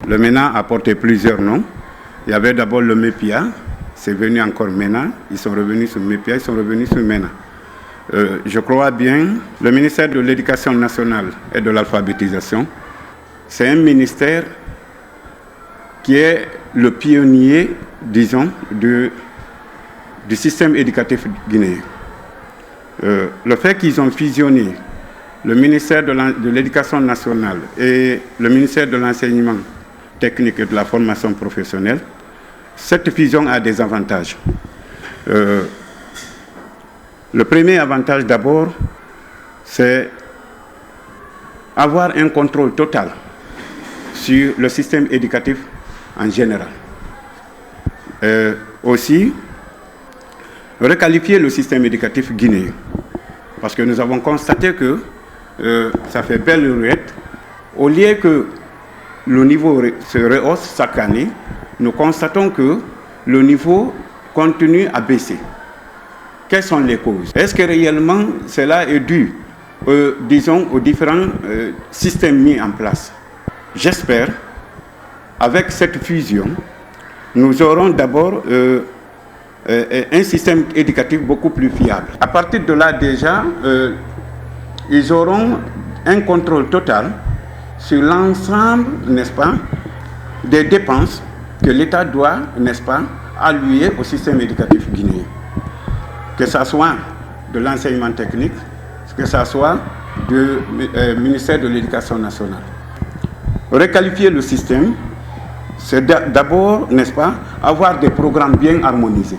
Le MENA a porté plusieurs noms. Il y avait d'abord le MEPIA, c'est venu encore MENA, ils sont revenus sur MEPIA, ils sont revenus sur MENA. Je crois bien, le ministère de l'Éducation nationale et de l'alphabétisation, c'est un ministère qui est le pionnier, disons, du système éducatif guinéen. Le fait qu'ils ont fusionné le ministère de l'Éducation nationale et le ministère de l'Enseignement technique et de la formation professionnelle, cette fusion a des avantages. Le premier avantage d'abord, c'est avoir un contrôle total sur le système éducatif en général. Aussi, requalifier le système éducatif guinéen. Parce que nous avons constaté que ça fait belle ruette. Au lieu que le niveau se rehausse chaque année, nous constatons que le niveau continue à baisser. Quelles sont les causes? Est-ce que réellement cela est dû, disons, aux différents systèmes mis en place? J'espère, avec cette fusion, nous aurons d'abord un système éducatif beaucoup plus fiable. À partir de là déjà, ils auront un contrôle total sur l'ensemble, n'est-ce pas, des dépenses que l'État doit, n'est-ce pas, allouer au système éducatif guinéen. Que ce soit de l'enseignement technique, que ce soit du ministère de l'Éducation nationale. Requalifier le système, c'est d'abord, n'est-ce pas, avoir des programmes bien harmonisés,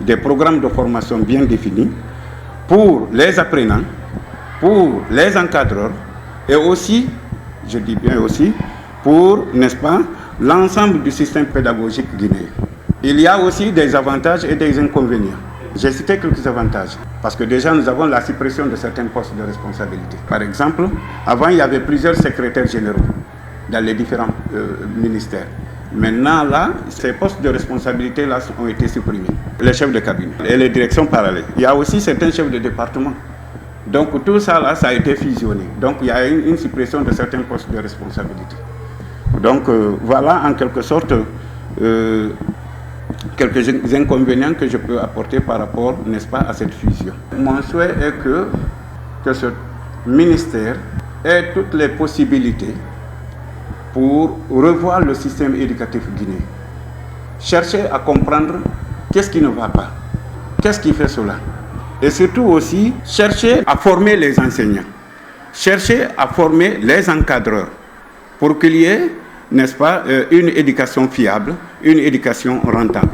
des programmes de formation bien définis pour les apprenants, pour les encadreurs et aussi, je dis bien aussi, pour, n'est-ce pas, l'ensemble du système pédagogique guinéen. Il y a aussi des avantages et des inconvénients. J'ai cité quelques avantages, parce que déjà nous avons la suppression de certains postes de responsabilité. Par exemple, avant il y avait plusieurs secrétaires généraux dans les différents ministères. Maintenant là, ces postes de responsabilité là ont été supprimés. Les chefs de cabinet et les directions parallèles. Il y a aussi certains chefs de département. Donc tout ça là, ça a été fusionné. Donc il y a une suppression de certains postes de responsabilité. Donc voilà en quelque sorte quelques inconvénients que je peux apporter par rapport, n'est-ce pas, à cette fusion. Mon souhait est que ce ministère ait toutes les possibilités pour revoir le système éducatif guinéen. Chercher à comprendre qu'est-ce qui ne va pas, qu'est-ce qui fait cela. Et surtout aussi, chercher à former les enseignants, chercher à former les encadreurs pour qu'il y ait, n'est-ce pas, une éducation fiable, une éducation rentable.